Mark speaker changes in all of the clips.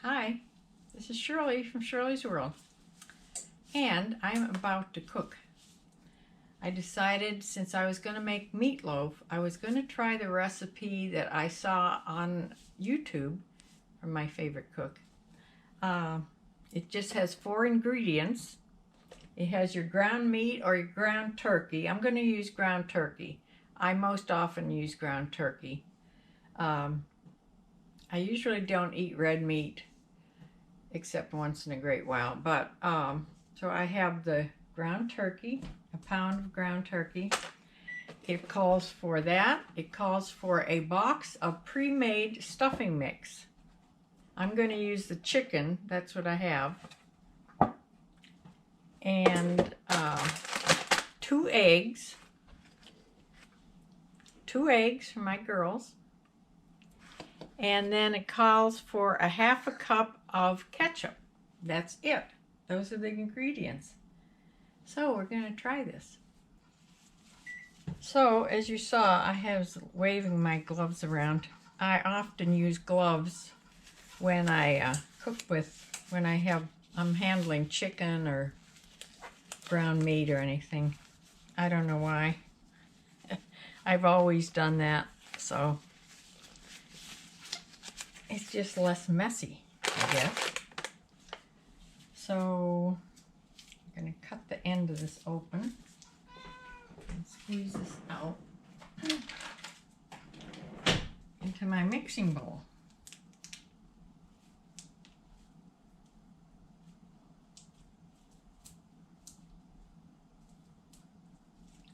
Speaker 1: Hi, this is Shirley from Shirley's World, and I'm about to cook. I decided since I was going to make meatloaf, I was going to try the recipe that I saw on YouTube from my favorite cook. Uh, it just has 4 ingredients. It has your ground meat or your ground turkey. I'm going to use ground turkey. I most often use ground turkey. Um, I usually don't eat red meat except once in a great while. But so I have the ground turkey, a pound of ground turkey. It calls for that. It calls for a box of pre-made stuffing mix. I'm going to use the chicken. That's what I have. And 2 eggs. 2 eggs for my girls. And then it calls for a half a cup of ketchup. That's it. Those are the ingredients. So we're going to try this. So as you saw, I was waving my gloves around. I often use gloves when I cook when I'm handling chicken or ground meat or anything. I don't know why. I've always done that, so it's just less messy, I guess. So I'm going to cut the end of this open and squeeze this out into my mixing bowl.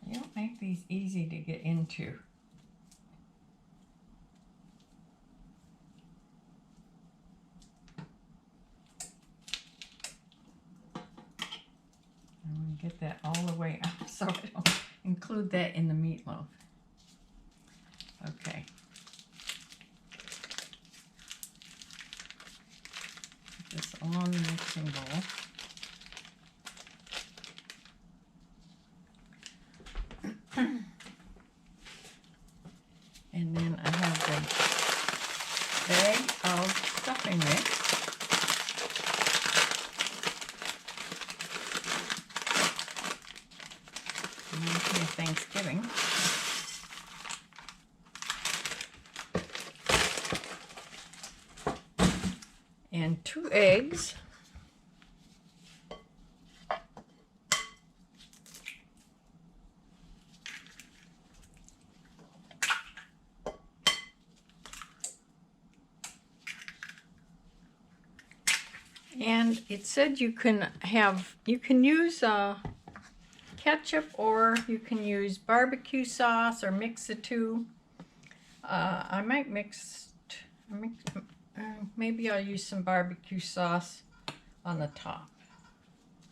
Speaker 1: You don't make these easy to get into. I'm going to get that all the way up so I don't include that in the meatloaf. Okay. Put this on the mixing bowl. And then I have the bag of stuffing mix. Reminds me of Thanksgiving. And 2 eggs. And it said you can use ketchup, or you can use barbecue sauce, or mix the two. I might maybe I'll use some barbecue sauce on the top.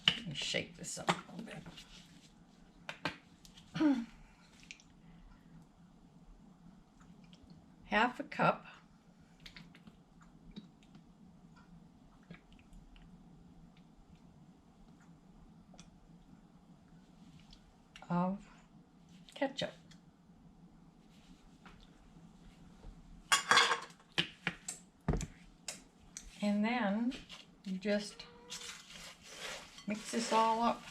Speaker 1: Let me shake this up a little bit. Half a cup of ketchup. And then you just mix this all up.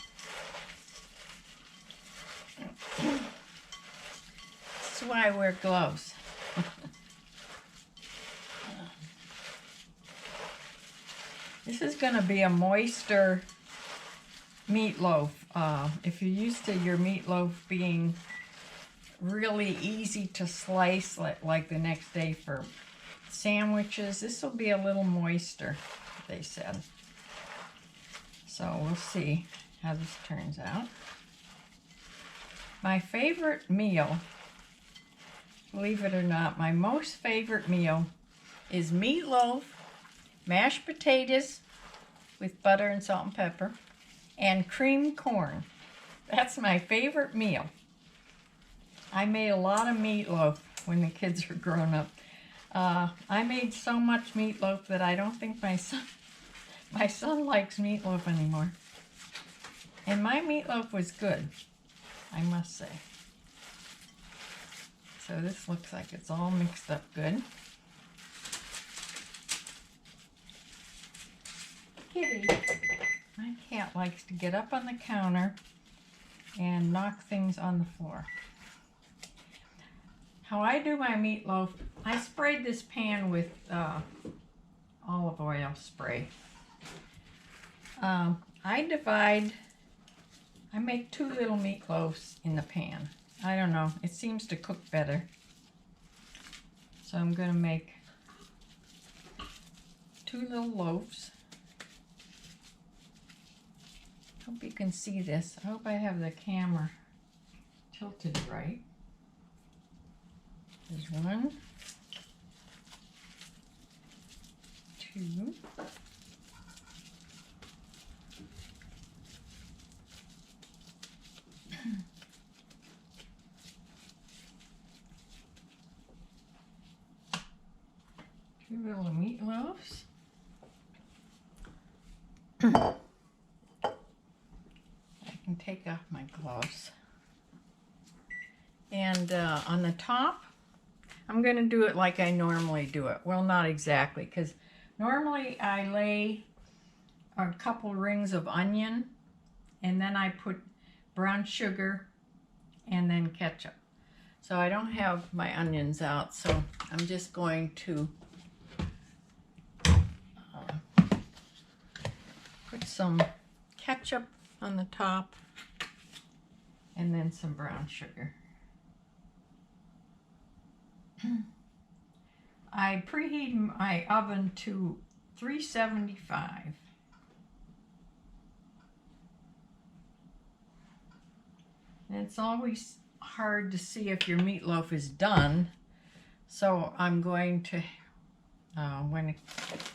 Speaker 1: This is why I wear gloves. This is going to be a moister meatloaf. If you're used to your meatloaf being really easy to slice, like the next day for sandwiches, this will be a little moister, they said. So we'll see how this turns out. My favorite meal, believe it or not, my most favorite meal is meatloaf, mashed potatoes with butter and salt and pepper, and creamed corn. That's my favorite meal. I made a lot of meatloaf when the kids were growing up. I made so much meatloaf that I don't think my son likes meatloaf anymore. And my meatloaf was good, I must say. So this looks like it's all mixed up good. kitty. My cat likes to get up on the counter and knock things on the floor. How I do my meatloaf, I sprayed this pan with olive oil spray. I make 2 little meatloaves in the pan. I don't know, it seems to cook better. So I'm going to make 2 little loaves. Hope you can see this. I hope I have the camera tilted right. There's 1, 2, 2 little meatloaves. I can take off my gloves. And on the top, I'm going to do it like I normally do it. Well, not exactly, because normally I lay a couple rings of onion, and then I put brown sugar and then ketchup. So I don't have my onions out, so I'm just going to put some ketchup on the top and then some brown sugar. I preheat my oven to 375. And it's always hard to see if your meatloaf is done, so I'm going to, when it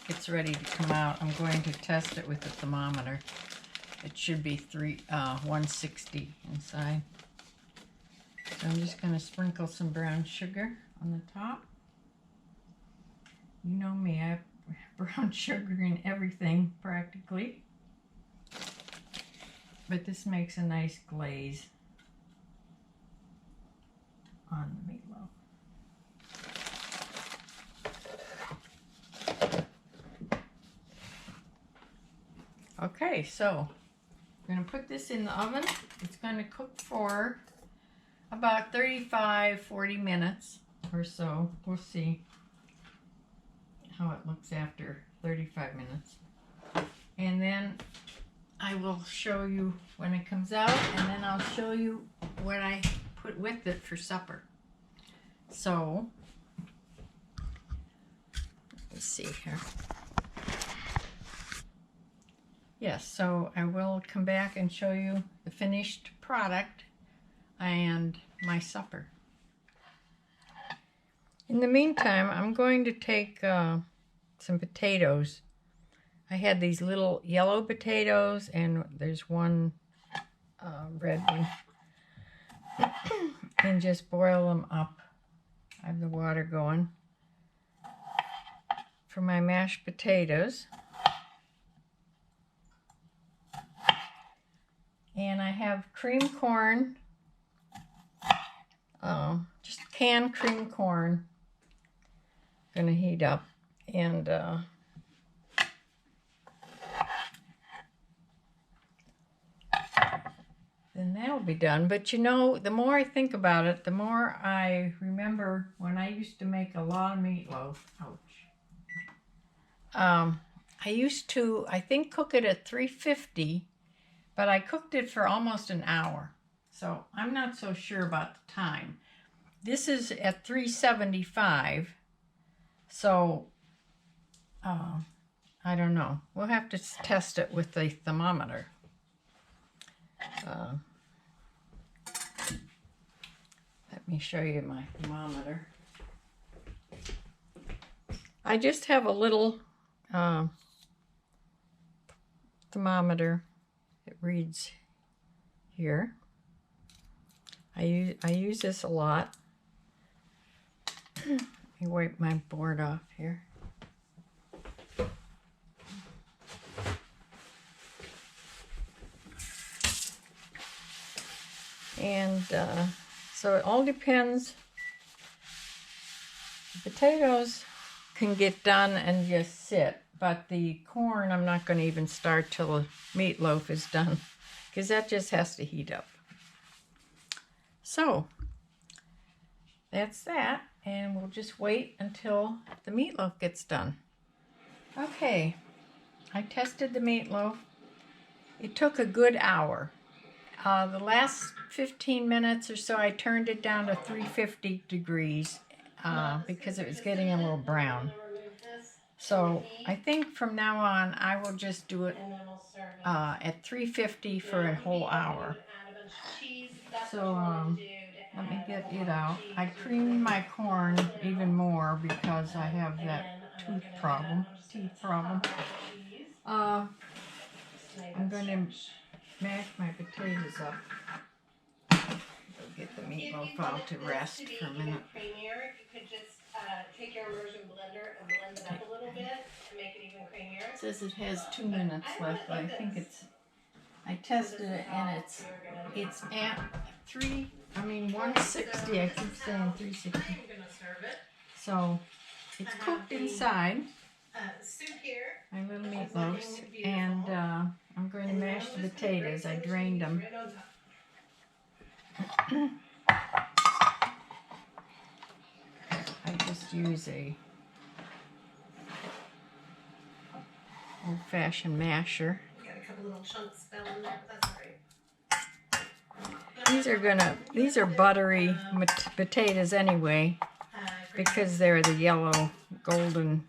Speaker 1: gets ready to come out, I'm going to test it with the thermometer. It should be 160 inside. So I'm just going to sprinkle some brown sugar on the top. You know me, I have brown sugar in everything practically. But this makes a nice glaze on the meatloaf. Okay, so I'm going to put this in the oven. It's going to cook for about 35-40 minutes or so. We'll see how it looks after 35 minutes. And then I will show you when it comes out, and then I'll show you what I put with it for supper. So, let's see here. Yes, so I will come back and show you the finished product and my supper. In the meantime, I'm going to take some potatoes. I had these little yellow potatoes, and there's one red one. And just boil them up. I have the water going for my mashed potatoes. And I have cream corn, just canned cream corn, gonna heat up, and then that'll be done. But you know, the more I think about it, the more I remember when I used to make a lot of meatloaf. Ouch. I used to, I think, cook it at 350, but I cooked it for almost an hour. So I'm not so sure about the time. This is at 375. So, I don't know. We'll have to test it with the thermometer. Let me show you my thermometer. I just have a little thermometer. It reads here. I use this a lot. Let me wipe my board off here. And so it all depends. The potatoes can get done and just sit. But the corn, I'm not going to even start till the meatloaf is done, because that just has to heat up. So, that's that, and we'll just wait until the meatloaf gets done. Okay, I tested the meatloaf. It took a good hour. The last 15 minutes or so, I turned it down to 350 degrees because it was getting a little brown. So I think from now on, I will just do it at 350 for a whole hour. So let me get it out. I creamed my corn even more because I have that teeth problem. I'm going to mash my potatoes up. Get the meatloaf out to rest for a minute.
Speaker 2: Creamier, you could just take your immersion blender and blend it up a little bit to make it even creamier.
Speaker 1: It says it has 2 minutes left, but I think I tested it and it's at 160. I keep saying 360. So it's cooked inside. My little meatloaves, and I'm going to mash the potatoes. I drained them. I just use a old-fashioned masher.
Speaker 2: Got a couple little chunks fell in there, but that's alright.
Speaker 1: These are buttery potatoes anyway, because they're the yellow golden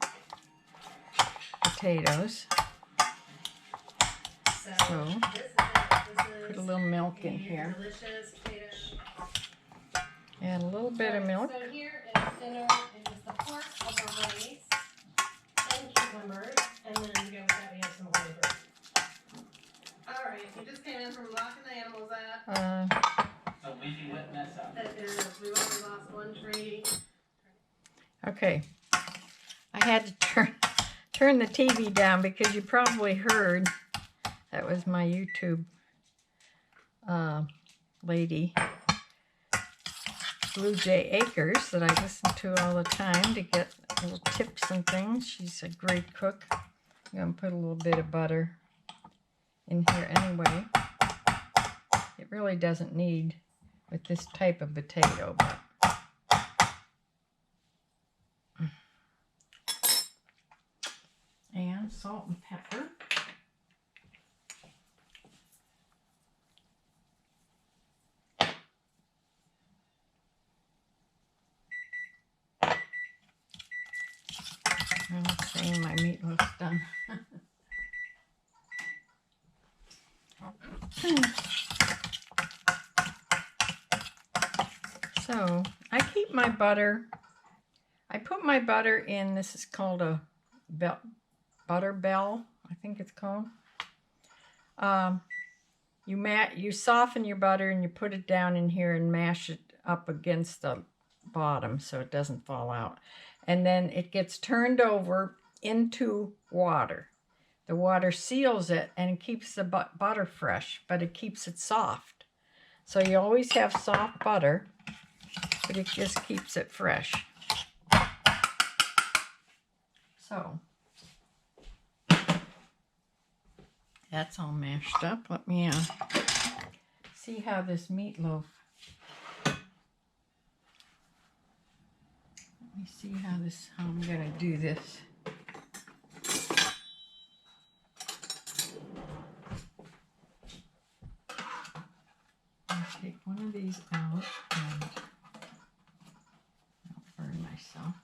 Speaker 1: potatoes. So put a little milk in here. Add a little bit of milk.
Speaker 2: So here is dinner. It is the pork over rice and cucumbers, and then to go with that we have some flavor. All right, you just came in from locking the animals up.
Speaker 3: So leaky wet mess up.
Speaker 2: It is. We've only lost one tree.
Speaker 1: Okay, I had to turn the TV down because you probably heard that was my YouTube lady, Blue Jay Acres, that I listen to all the time to get little tips and things. She's a great cook. I'm going to put a little bit of butter in here anyway. It really doesn't need with this type of potato, but and salt and pepper. I'm saying my meatloaf's done. So I keep my butter. I put my butter in. This is called a butter bell, I think it's called. You soften your butter and you put it down in here and mash it up against the bottom so it doesn't fall out. And then it gets turned over into water. The water seals it and it keeps the butter fresh, but it keeps it soft. So you always have soft butter, but it just keeps it fresh. So that's all mashed up. Let me see how this meatloaf. Let me see how I'm gonna do this. I'll take one of these out and I'll burn myself.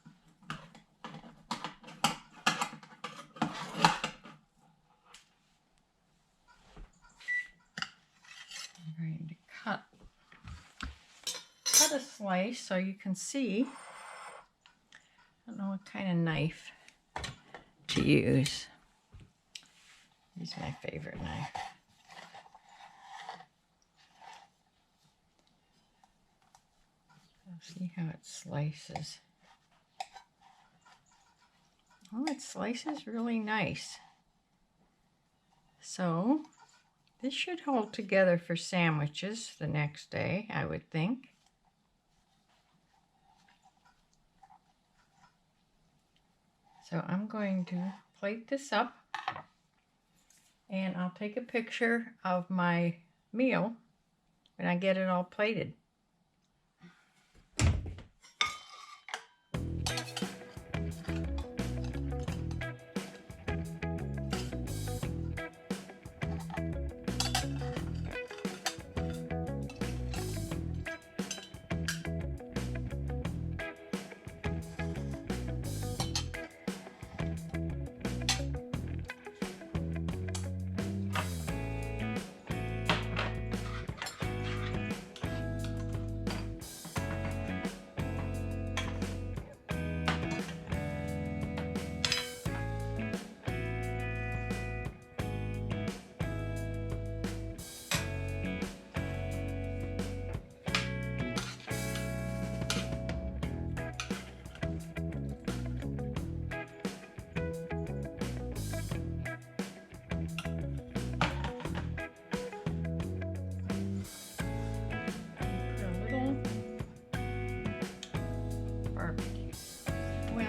Speaker 1: I'm going to cut a slice so you can see. I don't know what kind of knife to use. This is my favorite knife. See how it slices. Oh, it slices really nice. So this should hold together for sandwiches the next day, I would think. So I'm going to plate this up, and I'll take a picture of my meal when I get it all plated. Well,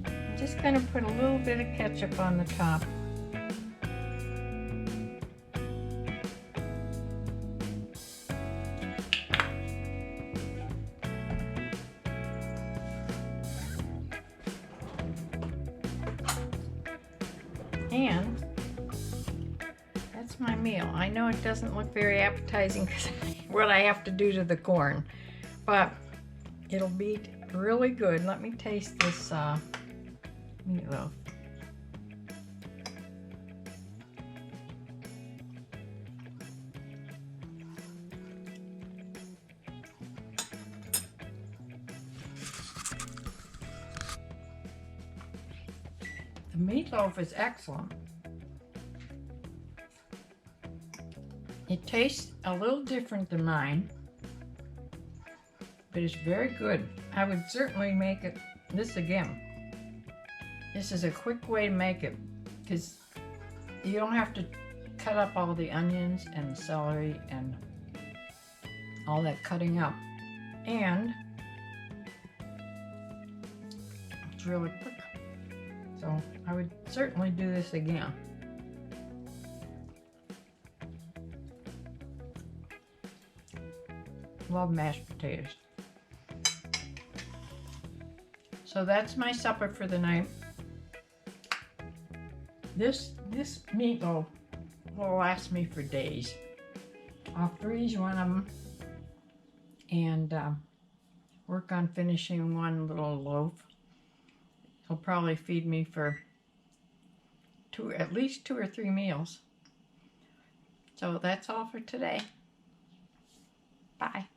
Speaker 1: I'm just going to put a little bit of ketchup on the top. And that's my meal. I know it doesn't look very appetizing because of what I have to do to the corn, but it'll be really good. Let me taste this meatloaf. The meatloaf is excellent. It tastes a little different than mine, but it's very good. I would certainly make this again. This is a quick way to make it because you don't have to cut up all the onions and the celery and all that cutting up. And it's really quick. So I would certainly do this again. Love mashed potatoes. So that's my supper for the night. This meatloaf will last me for days. I'll freeze one of them and work on finishing one little loaf. It'll probably feed me for at least 2 or 3 meals. So that's all for today. Bye.